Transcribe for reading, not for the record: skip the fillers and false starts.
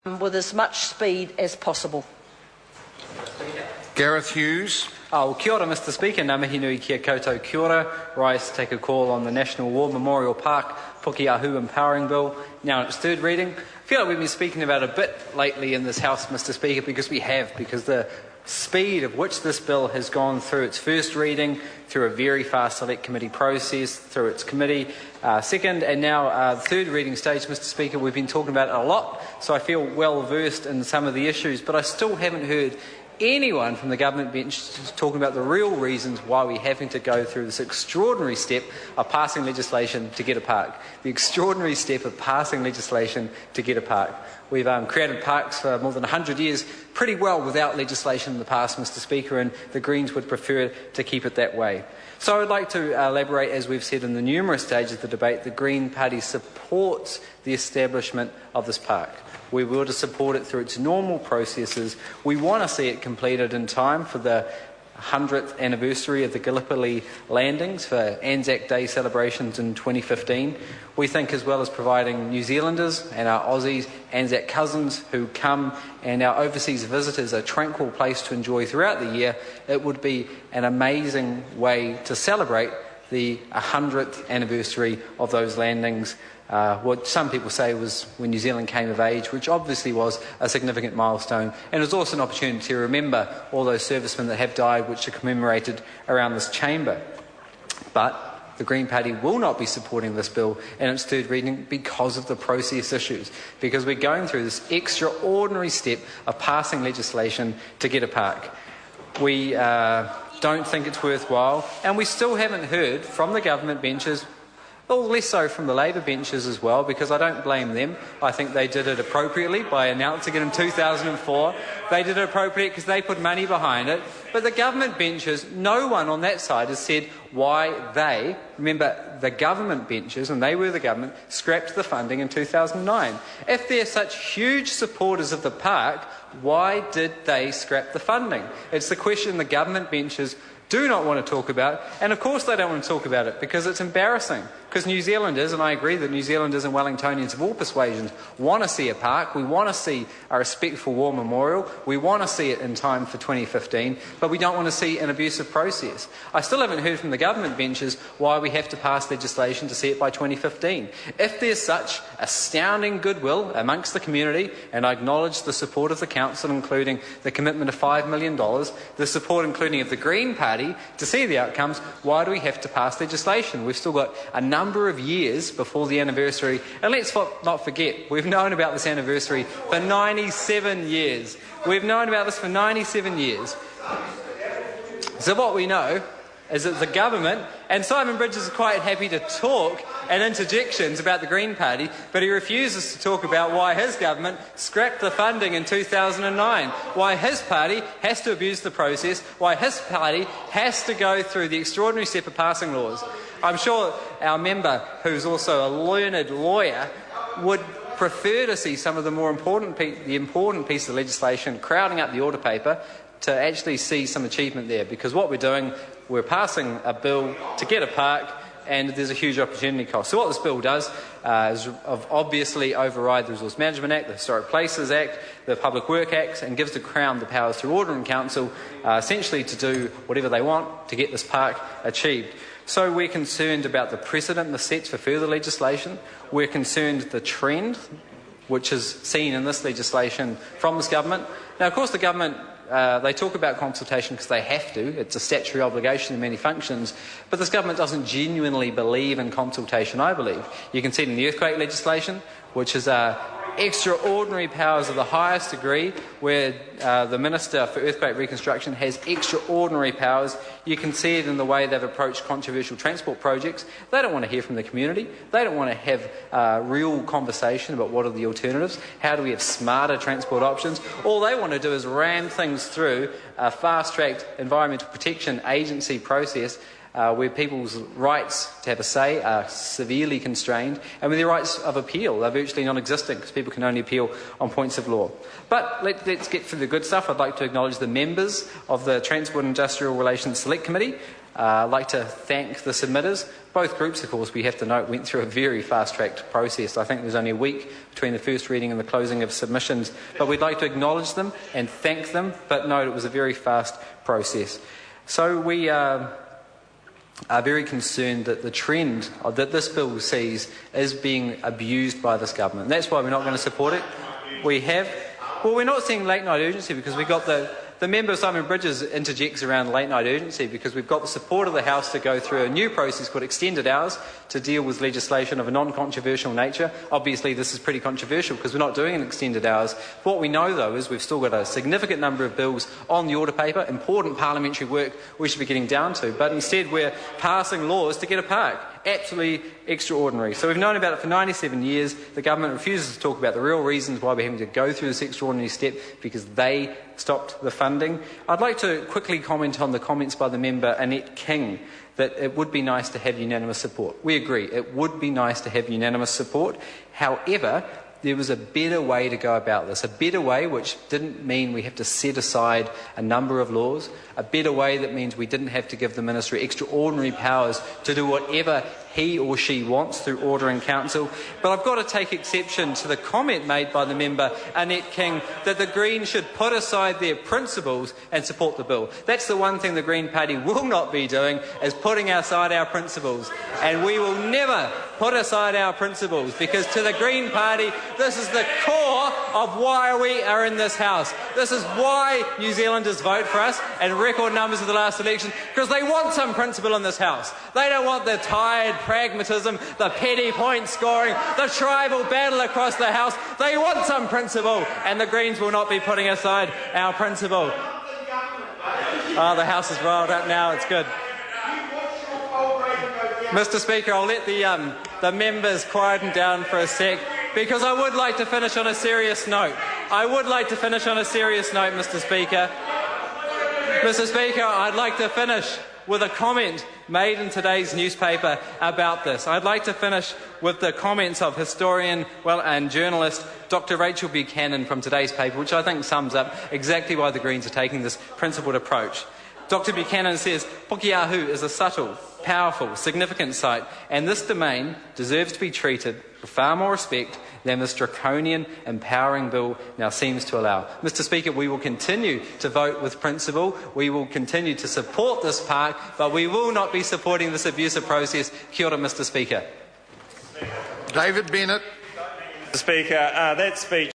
with as much speed as possible. Gareth Hughes. Kia ora, Mr Speaker. Ngā mihi nui kia koutou kia ora. Rise to take a call on the National War Memorial Park Pukeahu Empowering Bill, now in its third reading. I feel like we've been speaking about it a bit lately in this House, Mr Speaker, because the speed of which this bill has gone through its first reading, through a very fast select committee process, through its committee second, and now the third reading stage, Mr Speaker, we've been talking about it a lot, so I feel well versed in some of the issues, but I still haven't heard anyone from the government bench talking about the real reasons why we're having to go through this extraordinary step of passing legislation to get a park. The extraordinary step of passing legislation to get a park. We've created parks for more than 100 years pretty well without legislation in the past, Mr Speaker, and the Greens would prefer to keep it that way. So I'd like to elaborate, as we've said in the numerous stages of the debate, the Green Party supports the establishment of this park. We will support it through its normal processes. We want to see it completed in time for the 100th anniversary of the Gallipoli landings for Anzac Day celebrations in 2015. We think, as well as providing New Zealanders and our Aussies, Anzac cousins who come, and our overseas visitors a tranquil place to enjoy throughout the year, it would be an amazing way to celebrate the 100th anniversary of those landings. What some people say was when New Zealand came of age, which obviously was a significant milestone, and it was also an opportunity to remember all those servicemen that have died, which are commemorated around this chamber. But the Green Party will not be supporting this bill in its third reading because of the process issues, because we're going through this extraordinary step of passing legislation to get a park. We don't think it's worthwhile, and we still haven't heard from the government benches, well, less so from the Labour benches as well, because I don't blame them. I think they did it appropriately by announcing it in 2004. They did it appropriately because they put money behind it. But the government benches, no one on that side has said why they, remember the government benches, and they were the government, scrapped the funding in 2009. If they're such huge supporters of the park, why did they scrap the funding? It's the question the government benches do not want to talk about, and of course they don't want to talk about it because it's embarrassing. Because New Zealanders, and I agree that New Zealanders and Wellingtonians of all persuasions want to see a park, we want to see a respectful war memorial, we want to see it in time for 2015, but we don't want to see an abusive process. I still haven't heard from the government benches why we have to pass legislation to see it by 2015. If there's such astounding goodwill amongst the community, and I acknowledge the support of the council, including the commitment of $5 million, the support including of the Green Party to see the outcomes, why do we have to pass legislation? We've still got a number of years before the anniversary, and let's not forget, we've known about this anniversary for 97 years. We've known about this for 97 years. So what we know is that the government, and Simon Bridges is quite happy to talk and interjections about the Green Party, but he refuses to talk about why his government scrapped the funding in 2009, why his party has to abuse the process, why his party has to go through the extraordinary step of passing laws. I'm sure our member, who's also a learned lawyer, would prefer to see some of the more important piece of legislation crowding up the order paper to actually see some achievement there, because what we're doing, we're passing a bill to get a park, and there's a huge opportunity cost. So what this bill does is obviously override the Resource Management Act, the Historic Places Act, the Public Work Acts, and gives the Crown the powers through Order in Council essentially to do whatever they want to get this park achieved. So we're concerned about the precedent this sets for further legislation. We're concerned the trend which is seen in this legislation from this government. Now, of course, the government, they talk about consultation because they have to. It's a statutory obligation in many functions. But this government doesn't genuinely believe in consultation, I believe. You can see it in the earthquake legislation, which is extraordinary powers of the highest degree, where the Minister for Earthquake Reconstruction has extraordinary powers. You can see it in the way they've approached controversial transport projects. They don't want to hear from the community. They don't want to have real conversation about what are the alternatives. How do we have smarter transport options? All they want to do is ram things through a fast-tracked environmental protection agency process where people's rights to have a say are severely constrained, and where their rights of appeal are virtually non-existent because people can only appeal on points of law. But let's get through the good stuff. I'd like to acknowledge the members of the Transport and Industrial Relations Select Committee. I'd like to thank the submitters. Both groups, of course, we have to note, went through a very fast-tracked process. I think there's only a week between the first reading and the closing of submissions. But we'd like to acknowledge them and thank them, but note it was a very fast process. So we are very concerned that the trend that this bill sees is being abused by this government. That's why we're not going to support it. We're not seeing late night urgency because we've got the member, Simon Bridges, interjects around late night urgency because we've got the support of the House to go through a new process called extended hours to deal with legislation of a non-controversial nature. Obviously this is pretty controversial because we're not doing an extended hours. What we know though is we've still got a significant number of bills on the order paper, important parliamentary work we should be getting down to, but instead we're passing laws to get a park. Absolutely extraordinary. So we've known about it for 97 years. The government refuses to talk about the real reasons why we're having to go through this extraordinary step because they stopped the funding. I'd like to quickly comment on the comments by the member Annette King that it would be nice to have unanimous support. We agree, it would be nice to have unanimous support. However, there was a better way to go about this, a better way which didn't mean we have to set aside a number of laws, a better way that means we didn't have to give the ministry extraordinary powers to do whatever he or she wants through order in council. But I've got to take exception to the comment made by the member Annette King that the Greens should put aside their principles and support the bill. That's the one thing the Green Party will not be doing, is putting aside our principles. And we will never put aside our principles because to the Green Party this is the core of why we are in this House. This is why New Zealanders vote for us in record numbers of the last election, because they want some principle in this House. They don't want the tired pragmatism, the petty point scoring, the tribal battle across the House. They want some principle, and the Greens will not be putting aside our principle. Oh, the House is riled up now. It's good. Mr. Speaker, I'll let the members quieten down for a sec, because I would like to finish on a serious note. Mr. Speaker. Mr. Speaker, I'd like to finish with a comment made in today's newspaper about this. I'd like to finish with the comments of historian and journalist Dr. Rachel Buchanan from today's paper, which I think sums up exactly why the Greens are taking this principled approach. Dr. Buchanan says, Pukeahu is a subtle, powerful, significant site, and this domain deserves to be treated with far more respect than this draconian empowering bill now seems to allow. Mr. Speaker, we will continue to vote with principle. We will continue to support this park, but we will not be supporting this abusive process. Kia ora, Mr. Speaker. David Bennett. Mr. Speaker, that speech